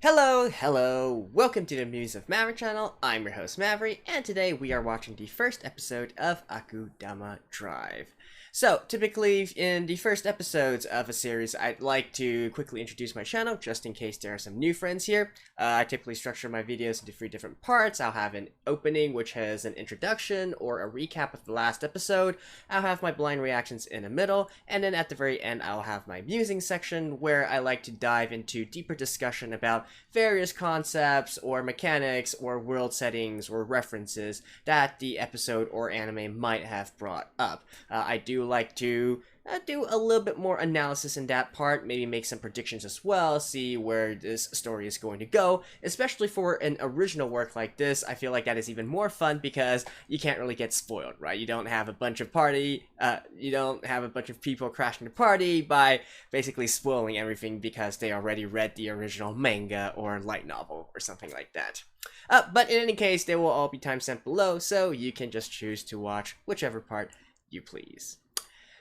Hello, welcome to the Muse of Maverick channel. I'm your host Maverick, and today we are watching the first episode of Akudama Drive. So, typically in the first episodes of a series, I'd like to quickly introduce my channel, just in case there are some new friends here. I typically structure my videos into 3 different parts. I'll have an opening, which has an introduction or a recap of the last episode. I'll have my blind reactions in the middle, and then at the very end, I'll have my musing section, where I like to dive into deeper discussion about various concepts or mechanics or world settings or references that the episode or anime might have brought up. I do like to do a little bit more analysis in that part, maybe make some predictions as well, see where this story is going to go. Especially for an original work like this, I feel like that is even more fun because you can't really get spoiled, right? You don't have a bunch of people crashing the party by basically spoiling everything because they already read the original manga or light novel or something like that. But in any case, they will all be timestamped below, so you can just choose to watch whichever part you please.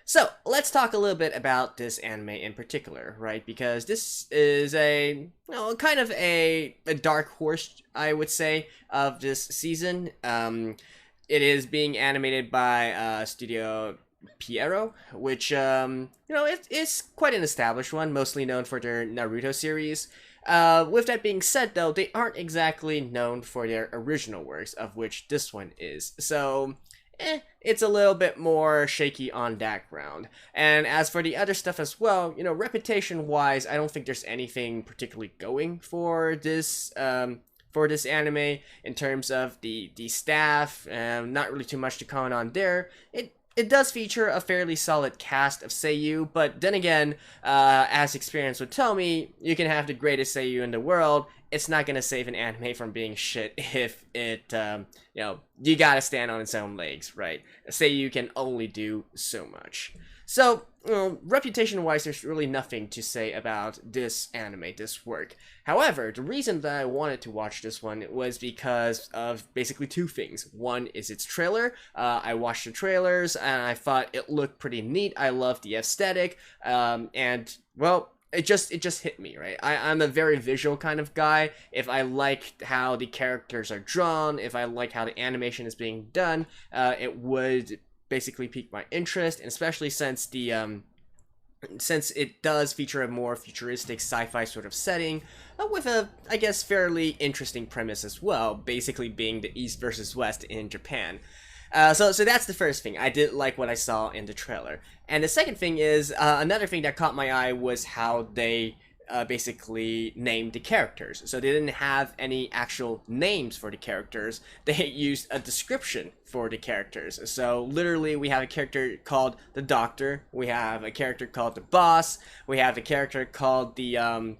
So, let's talk a little bit about this anime in particular, right? Because this is kind of a dark horse, I would say, of this season. It is being animated by Studio Pierrot, which, it's quite an established one, mostly known for their Naruto series. With that being said, though, they aren't exactly known for their original works, of which this one is. So, it's a little bit more shaky on that ground. And as for the other stuff as well, reputation-wise, I don't think there's anything particularly going for this anime in terms of the staff. Not really too much to comment on there. It does feature a fairly solid cast of seiyuu, but then again, as experience would tell me, you can have the greatest seiyuu in the world. It's not gonna save an anime from being shit if it, you gotta stand on its own legs, right? A seiyuu can only do so much. So, reputation-wise, there's really nothing to say about this anime, this work. However, the reason that I wanted to watch this one was because of basically 2 things. One is its trailer. I watched the trailers, and I thought it looked pretty neat. I loved the aesthetic, and, well, it just hit me, right? I'm a very visual kind of guy. If I like how the characters are drawn, if I like how the animation is being done, it would basically pique my interest, and especially since since it does feature a more futuristic sci-fi sort of setting, with a, I guess, fairly interesting premise as well, basically being the East versus West in Japan. So that's the first thing. I did like what I saw in the trailer. And the second thing is, another thing that caught my eye was how they basically named the characters. So they didn't have any actual names for the characters. They used a description for the characters. So literally we have a character called the Doctor, we have a character called the Boss, we have a character called the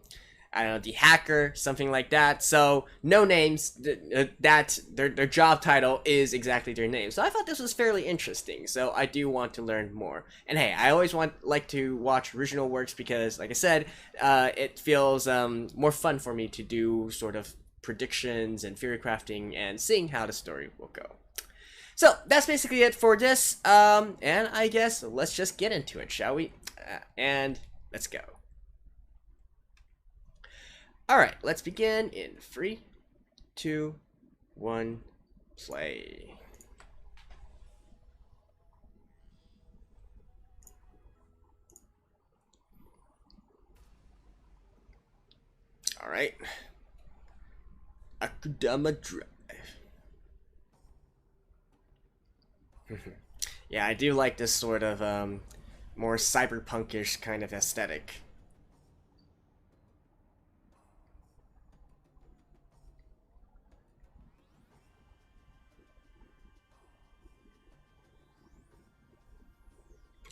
the hacker, something like that. So no names. Their job title is exactly their name. So I thought this was fairly interesting. So I do want to learn more. And hey, I always like to watch original works because, like I said, it feels more fun for me to do sort of predictions and theory crafting and seeing how the story will go. So that's basically it for this. And I guess let's just get into it, shall we? And let's go. Alright, let's begin in 3, 2, 1, play. Alright. Akudama Drive. Yeah, I do like this sort of more cyberpunkish kind of aesthetic.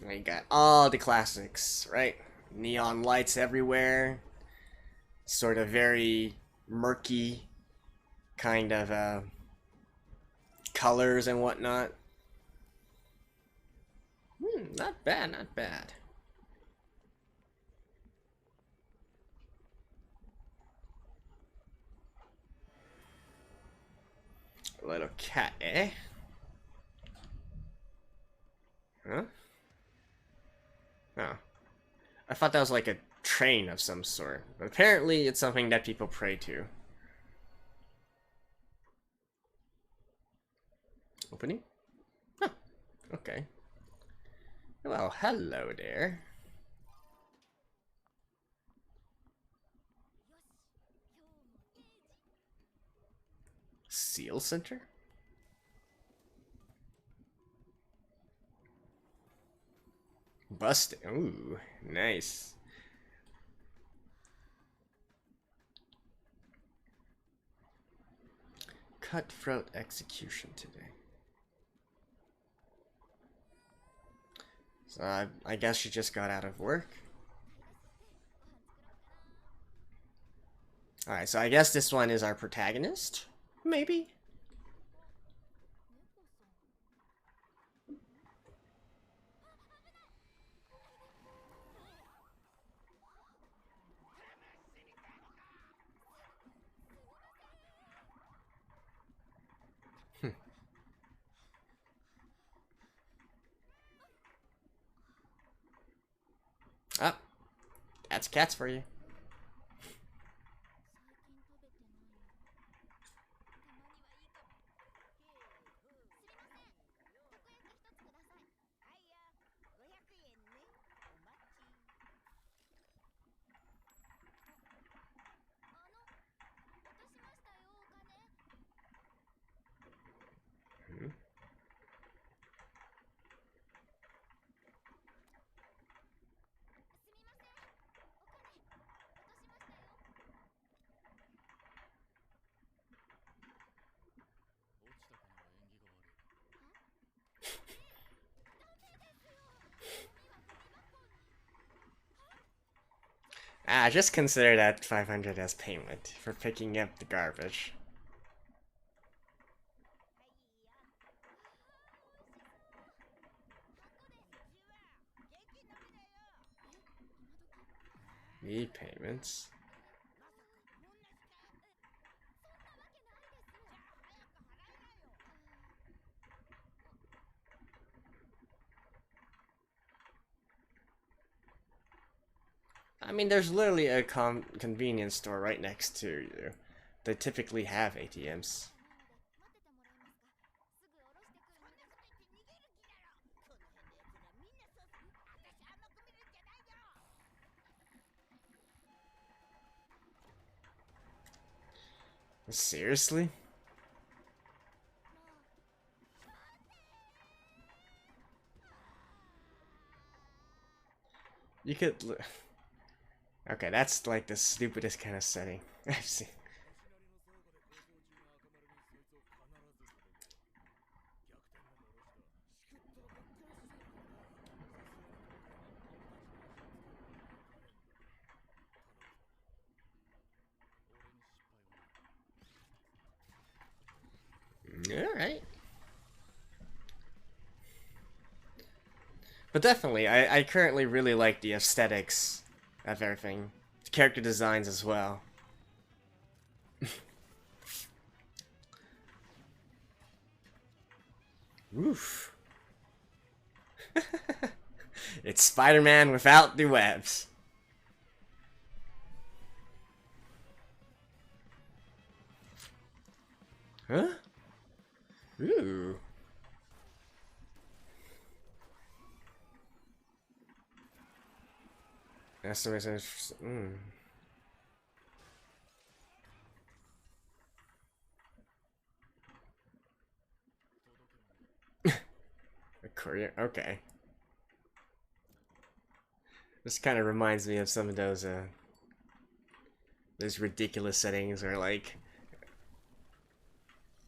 You got all the classics, right? Neon lights everywhere. Sort of very murky kind of colors and whatnot. Not bad, not bad. A little cat, eh? Huh? Oh. I thought that was like a train of some sort. But apparently it's something that people pray to. Opening? Huh. Okay. Well, hello there. Seal Center? Busted. Ooh, nice. Cutthroat execution today. So I guess she just got out of work. Alright, so I guess this one is our protagonist? Maybe? Oh, that's cats for you. Just consider that 500 as payment for picking up the garbage. E-payments. I mean, there's literally a convenience store right next to you. They typically have ATMs. Seriously? You could... Okay, that's like the stupidest kind of setting I've seen. Alright. But definitely, I currently really like the aesthetics of everything. The character designs as well. Oof. It's Spider-Man without the webs. Huh? Ooh. That's the reason. A courier. Okay. This kind of reminds me of some of those ridiculous settings where, like,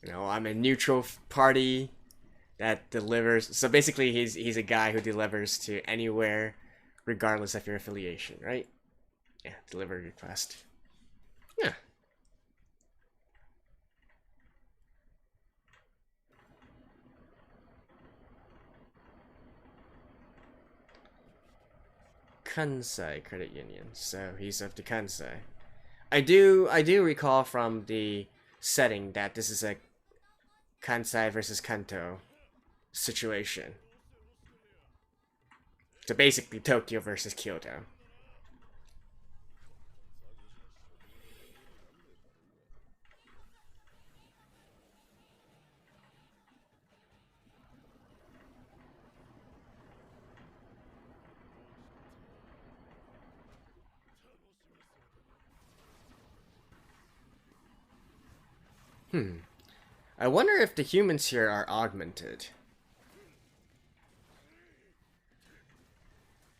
you know, I'm a neutral party that delivers. So basically, he's a guy who delivers to anywhere, regardless of your affiliation, right? Yeah, delivery request. Yeah. Kansai Credit Union. So he's of the Kansai. I do recall from the setting that this is a Kansai versus Kanto situation. So basically Tokyo versus Kyoto. I wonder if the humans here are augmented.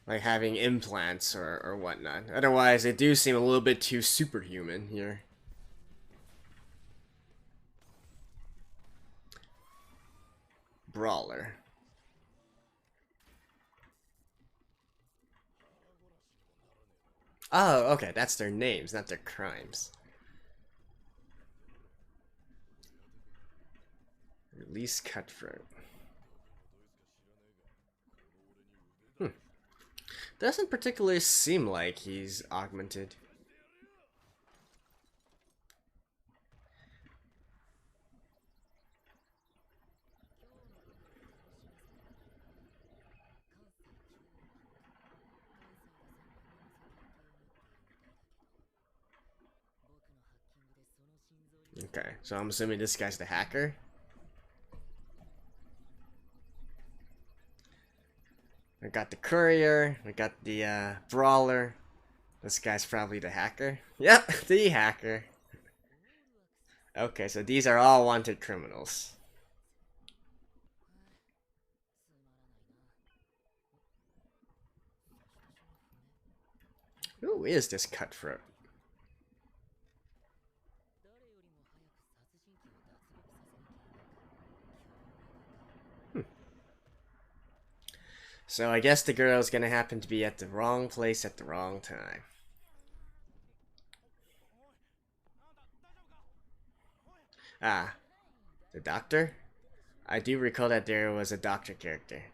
Like having implants or whatnot. Otherwise, they do seem a little bit too superhuman here. Brawler. Oh, okay, that's their names, not their crimes. Release cutthroat. Doesn't particularly seem like he's augmented. Okay, so I'm assuming this guy's the hacker. I got the courier, we got the brawler. This guy's probably the hacker. Yep, the hacker. Okay, so these are all wanted criminals. Who is this cutthroat? So I guess the girl's gonna happen to be at the wrong place at the wrong time. Ah, the doctor? I do recall that there was a doctor character.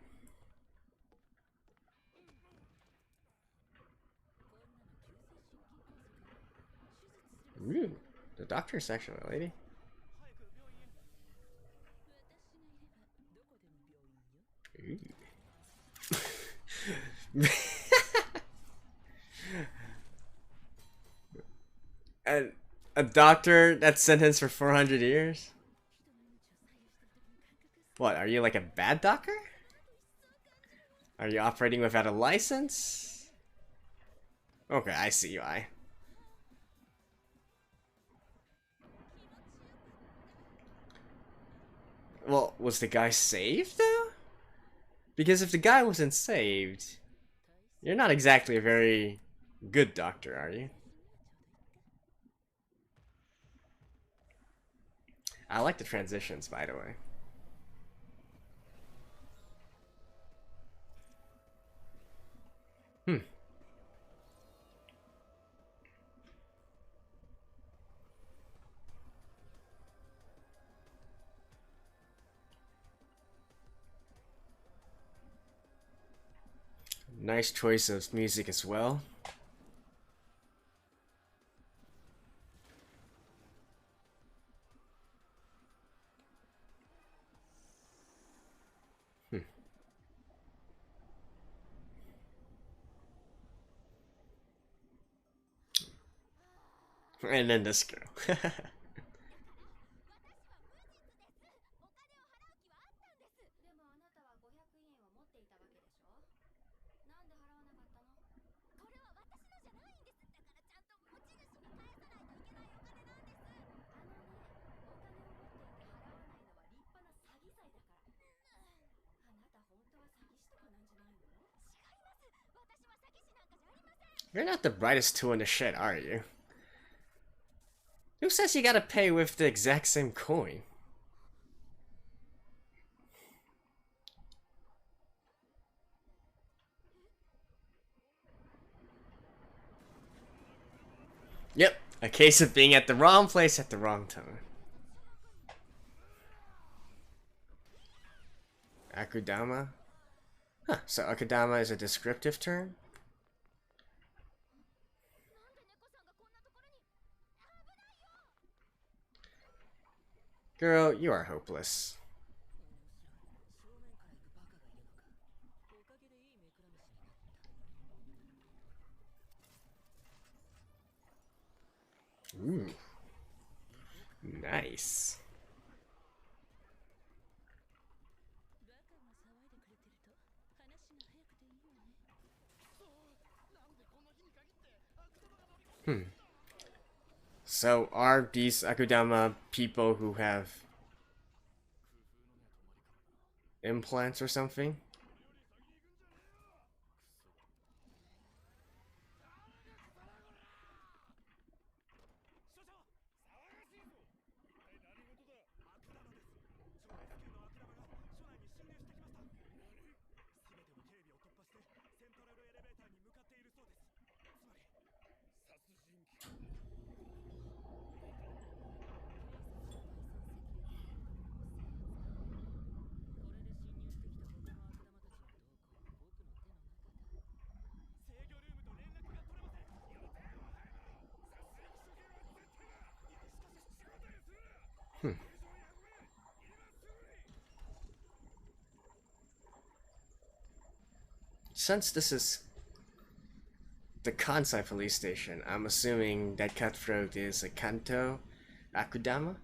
Ooh, the doctor's actually a lady. Ooh. And a doctor that's sentenced for 400 years? What, are you like a bad doctor? Are you operating without a license? Okay, I see why. Well, was the guy saved though? Because if the guy wasn't saved, you're not exactly a very good doctor, are you? I like the transitions, by the way. Nice choice of music as well. And then this girl. You're not the brightest tool in the shed, are you? Who says you gotta pay with the exact same coin? Yep, a case of being at the wrong place at the wrong time. Akudama? Huh, so Akudama is a descriptive term? Girl, you are hopeless. Ooh. Nice. So are these Akudama people who have implants or something? Since this is the Kansai police station, I'm assuming that cutthroat is a Kanto Akudama?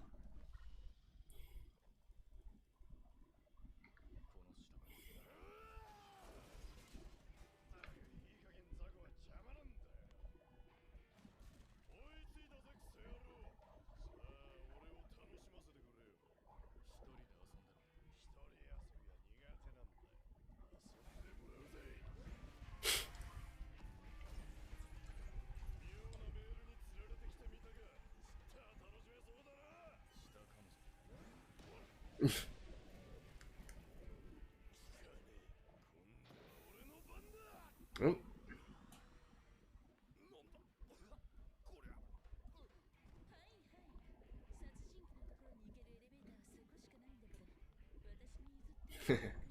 Oh.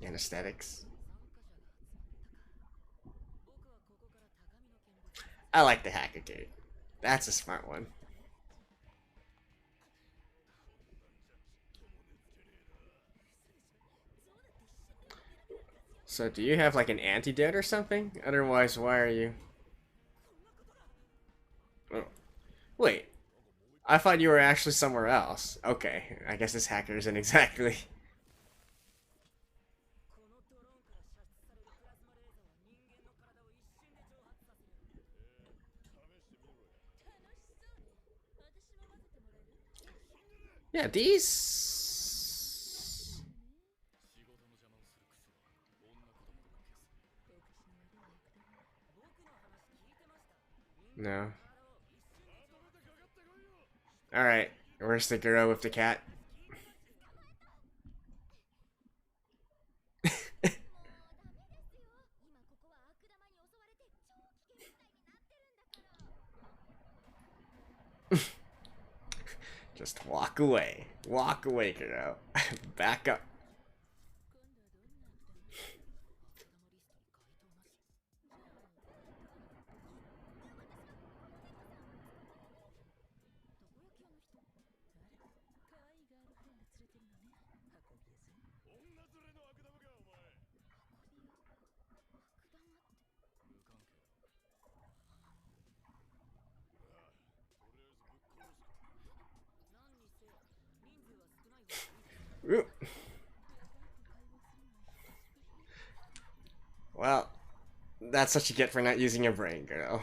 Anesthetics. I like the hacker dude. That's a smart one. So do you have like an antidote or something? Otherwise, why are you... Oh. Wait. I thought you were actually somewhere else. Okay, I guess this hacker isn't exactly... Yeah, these... No. Alright, where's the girl with the cat? Just walk away. Walk away, girl. Back up. Ooh. Well, that's what you get for not using your brain, girl.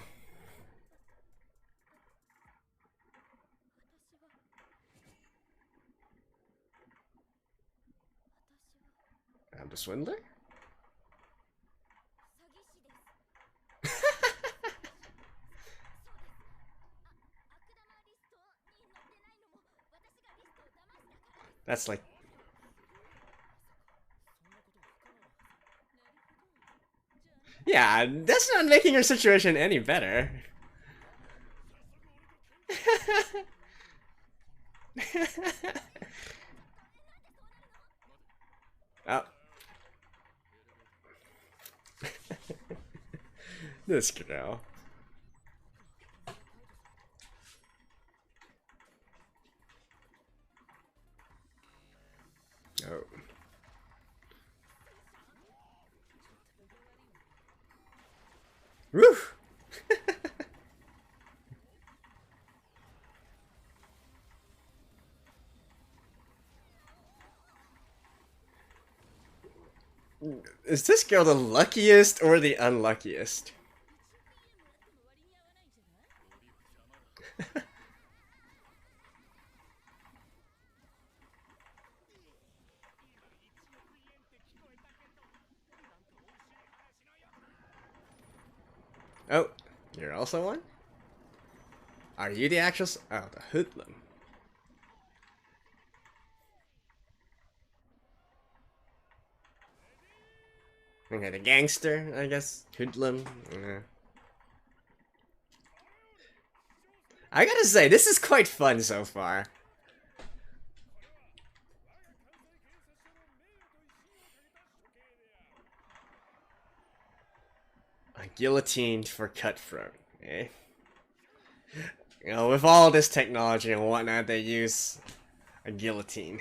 I'm the swindler? That's like... Yeah, that's not making your situation any better. Oh. This girl. Oh. Woo! Is this girl the luckiest or the unluckiest? Oh, you're also one? Are you the actual oh, the hoodlum. Okay, the gangster, I guess. Hoodlum. I gotta say, this is quite fun so far. Guillotined for cutthroat, eh? You know, with all this technology and whatnot, they use a guillotine.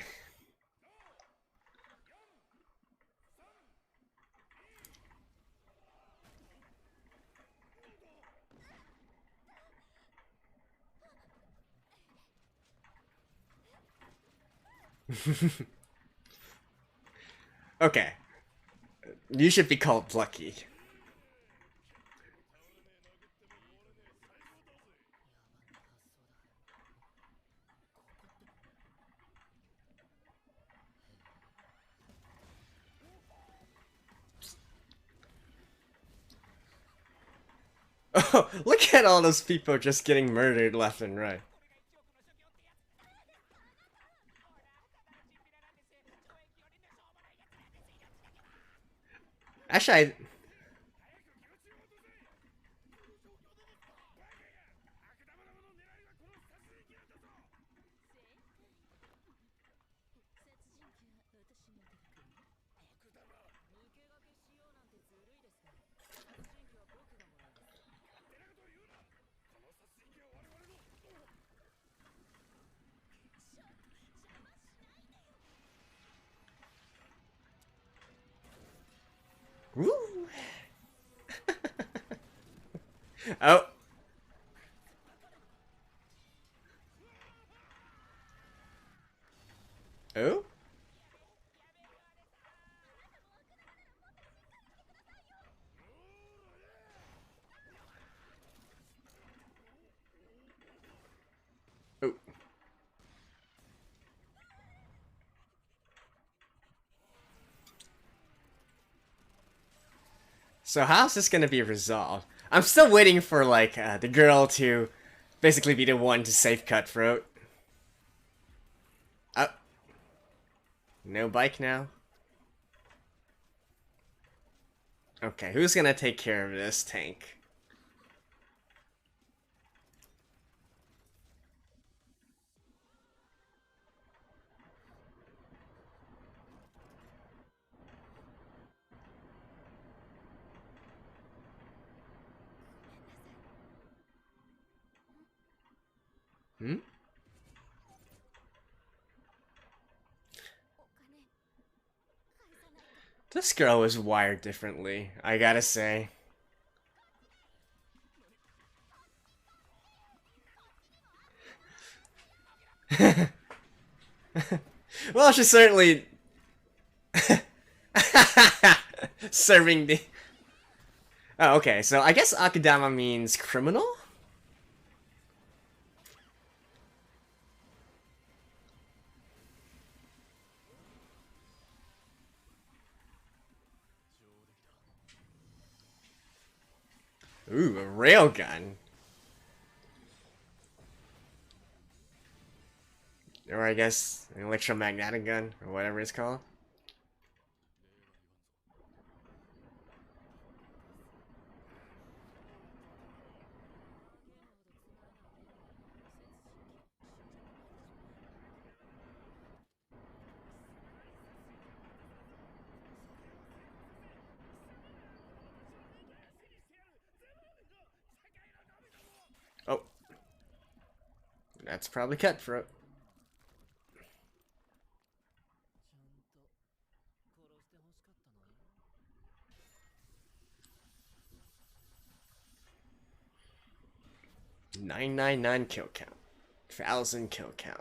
Okay. You should be called Lucky. Oh, look at all those people just getting murdered left and right. Actually, woo. Oh. Oh? Oh. So how's this gonna be resolved? I'm still waiting for, like, the girl to basically be the one to save Cutthroat. Oh. No bike now? Okay, who's gonna take care of this tank? Hmm? This girl is wired differently, I gotta say. Well, she's certainly serving the... Oh, okay, so I guess Akudama means criminal? Ooh, a railgun. Or I guess an electromagnetic gun, or whatever it's called. Oh. That's probably Cutthroat. .999 kill count. 1,000 kill count.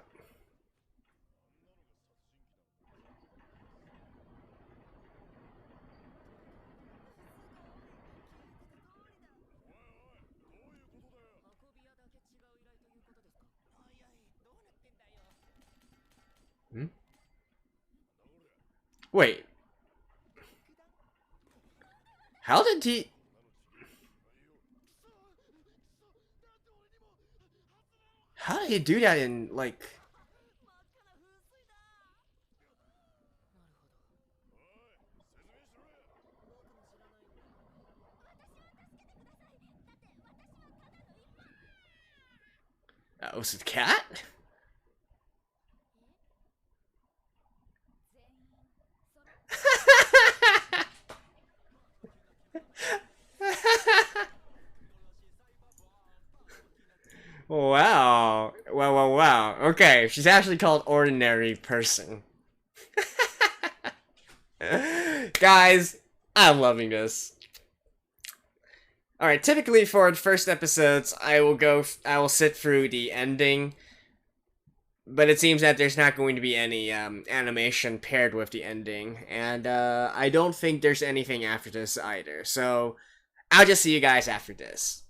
Hmm? Wait. How did he... How do you do that in, like... was it cat? Wow. Wow. Okay, she's actually called Ordinary Person. Guys, I'm loving this. Alright, typically for the first episodes, I will sit through the ending. But it seems that there's not going to be any animation paired with the ending. And I don't think there's anything after this either. So I'll just see you guys after this.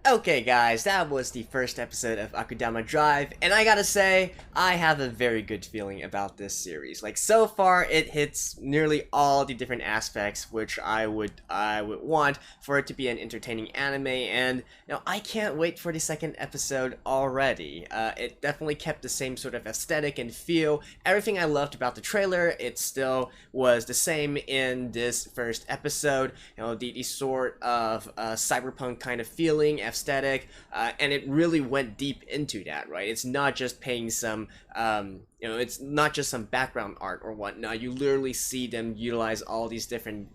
Okay guys, that was the first episode of Akudama Drive, and I gotta say, I have a very good feeling about this series. Like, so far, it hits nearly all the different aspects which I would want for it to be an entertaining anime, and, you know, I can't wait for the second episode already. It definitely kept the same sort of aesthetic and feel. Everything I loved about the trailer, it still was the same in this first episode. You know, the sort of cyberpunk kind of feeling, aesthetic, and it really went deep into that, right? It's not just paying some, it's not just some background art or whatnot. You literally see them utilize all these different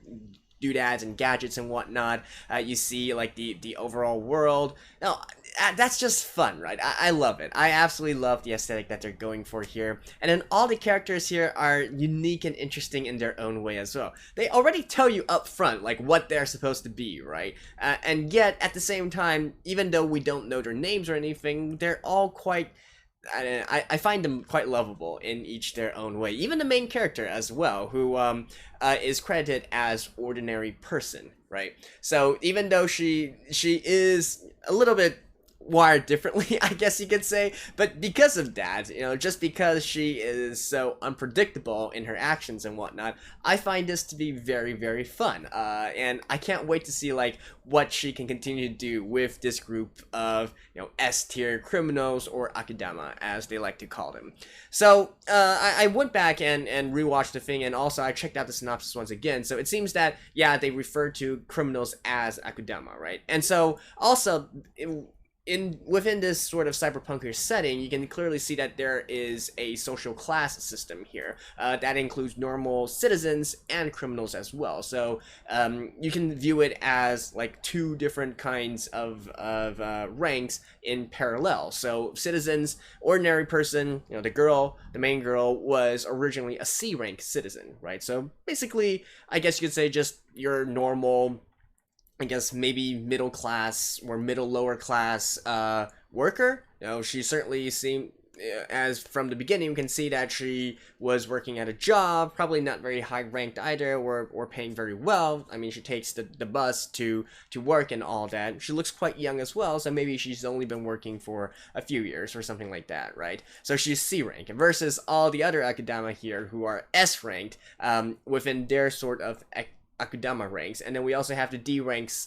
doodads and gadgets and whatnot. You see, like, the overall world. Now, that's just fun, right? I love it. I absolutely love the aesthetic that they're going for here. And then all the characters here are unique and interesting in their own way as well. They already tell you up front, like, what they're supposed to be, right? And yet, at the same time, even though we don't know their names or anything, they're all quite... I find them quite lovable in each their own way. Even the main character as well, who is credited as Ordinary Person, right? So even though she is a little bit wired differently, I guess you could say, but because of that, you know, just because she is so unpredictable in her actions and whatnot, I find this to be very, very fun, and I can't wait to see, like, what she can continue to do with this group of, you know, S-tier criminals, or Akudama, as they like to call them. So, I went back and rewatched the thing, and also I checked out the synopsis once again, so it seems that, yeah, they refer to criminals as Akudama, right? And so, also, within this sort of cyberpunker setting, you can clearly see that there is a social class system here that includes normal citizens and criminals as well. So you can view it as like two different kinds of ranks in parallel. So citizens, Ordinary Person, you know, the main girl was originally a C rank citizen, right? So basically, I guess you could say just your normal, I guess maybe middle class or middle lower class worker. You know, she certainly seemed, as from the beginning, you can see that she was working at a job, probably not very high ranked either, or paying very well. I mean, she takes the bus to work and all that. She looks quite young as well, so maybe she's only been working for a few years or something like that, right? So she's C rank, versus all the other Akudama here who are S ranked within their sort of Akudama ranks. And then we also have the D ranks,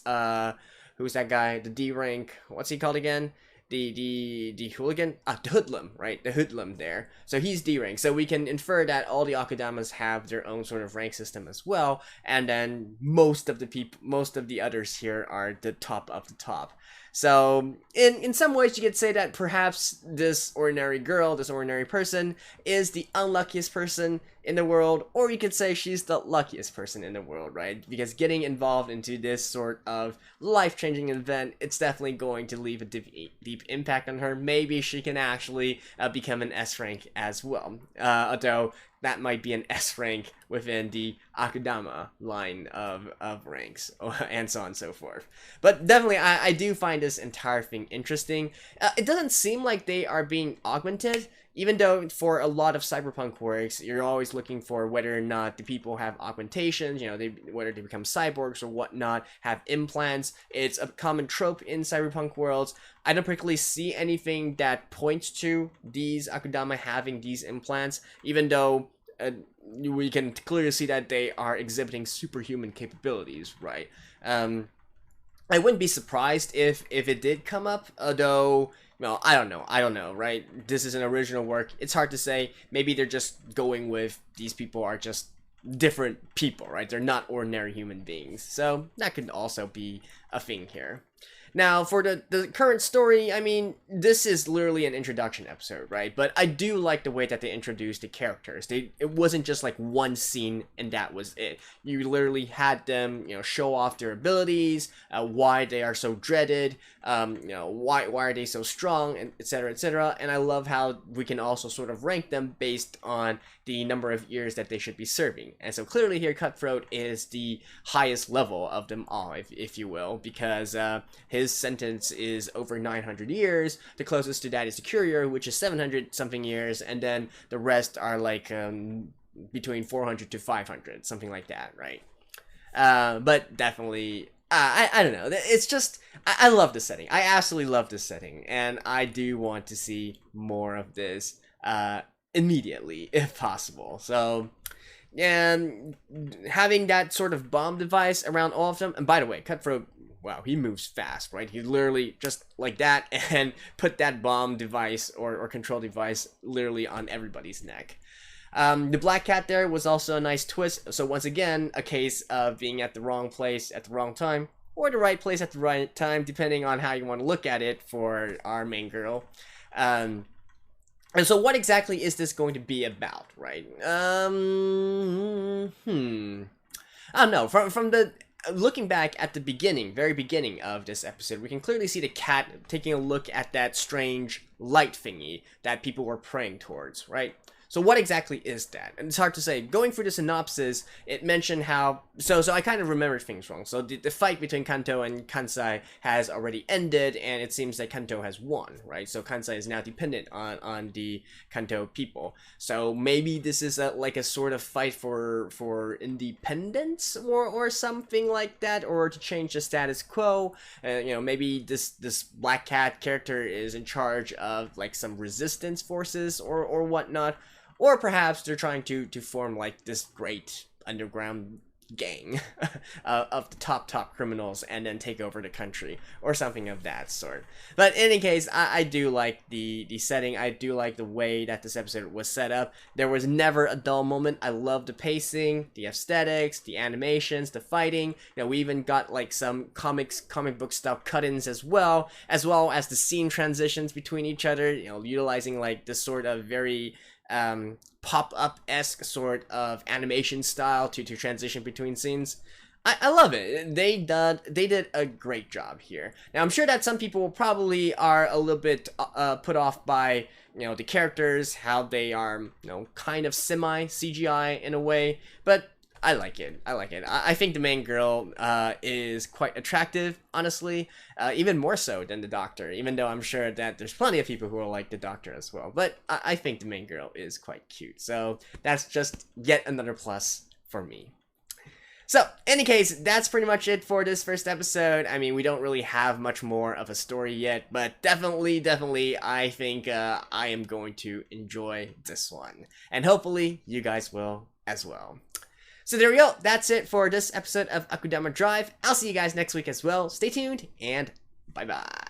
who's that guy? The D rank, what's he called again? The hooligan? The hoodlum, right? The hoodlum there. So he's D rank. So we can infer that all the Akudamas have their own sort of rank system as well. And then most of the others here are the top of the top. So, in some ways, you could say that perhaps this ordinary girl, this ordinary person, is the unluckiest person in the world, or you could say she's the luckiest person in the world, right? Because getting involved into this sort of life-changing event, it's definitely going to leave a deep impact on her. Maybe she can actually become an S rank as well, although that might be an S rank within the Akudama line of ranks, and so on and so forth. But definitely, I do find this entire thing interesting. It doesn't seem like they are being augmented, even though for a lot of cyberpunk works, you're always looking for whether or not the people have augmentations, you know, whether they become cyborgs or whatnot, have implants. It's a common trope in cyberpunk worlds. I don't particularly see anything that points to these Akudama having these implants, even though we can clearly see that they are exhibiting superhuman capabilities, right? I wouldn't be surprised if it did come up, although, well, I don't know, right? This is an original work. It's hard to say. Maybe they're just going with these people are just different people, right? They're not ordinary human beings. So that could also be a thing here. Now, for the current story, I mean, this is literally an introduction episode, right? But I do like the way that they introduced the characters. It wasn't just like one scene and that was it. You literally had them, show off their abilities, why they are so dreaded, why are they so strong, and etc., etc. And I love how we can also sort of rank them based on the number of years that they should be serving. And so clearly here, Cutthroat is the highest level of them all, if you will, because his sentence is over 900 years. The closest to that is the Courier, which is 700 something years, and then the rest are like between 400 to 500, something like that, right? But definitely, I don't know. It's just, I love the setting. I absolutely love this setting, and I do want to see more of this immediately, if possible. So, and having that sort of bomb device around all of them, and by the way, Cutthroat, wow, he moves fast, right? He literally just like that and put that bomb device or control device literally on everybody's neck. The Black Cat there was also a nice twist. So once again, a case of being at the wrong place at the wrong time, or the right place at the right time, depending on how you want to look at it for our main girl. And so what exactly is this going to be about, right? I don't know. From the looking back at the very beginning of this episode, we can clearly see the cat taking a look at that strange light thingy that people were praying towards, right? So what exactly is that? And it's hard to say. Going through the synopsis, it mentioned how... So I kind of remembered things wrong. So the fight between Kanto and Kansai has already ended, and it seems that Kanto has won, right? So Kansai is now dependent on the Kanto people. So maybe this is like a sort of fight for independence or something like that, or to change the status quo. Maybe this Black Cat character is in charge of like some resistance forces or whatnot. Or perhaps they're trying to form like this great underground gang of the top criminals and then take over the country or something of that sort. But in any case, I do like the setting. I do like the way that this episode was set up. There was never a dull moment. I love the pacing, the aesthetics, the animations, the fighting. We even got like some comic book style cut-ins as well as the scene transitions between each other, utilizing like this sort of very pop-up-esque sort of animation style to transition between scenes. I love it. They did a great job here. Now I'm sure that some people probably are a little bit put off by the characters, how they are kind of semi CGI in a way, but I like it. I think the main girl is quite attractive, honestly, even more so than the Doctor, even though I'm sure that there's plenty of people who will like the Doctor as well. But I think the main girl is quite cute, so that's just yet another plus for me. So, in any case, that's pretty much it for this first episode. I mean, we don't really have much more of a story yet, but definitely, I think I am going to enjoy this one. And hopefully, you guys will as well. So there we go. That's it for this episode of Akudama Drive. I'll see you guys next week as well. Stay tuned, and bye-bye.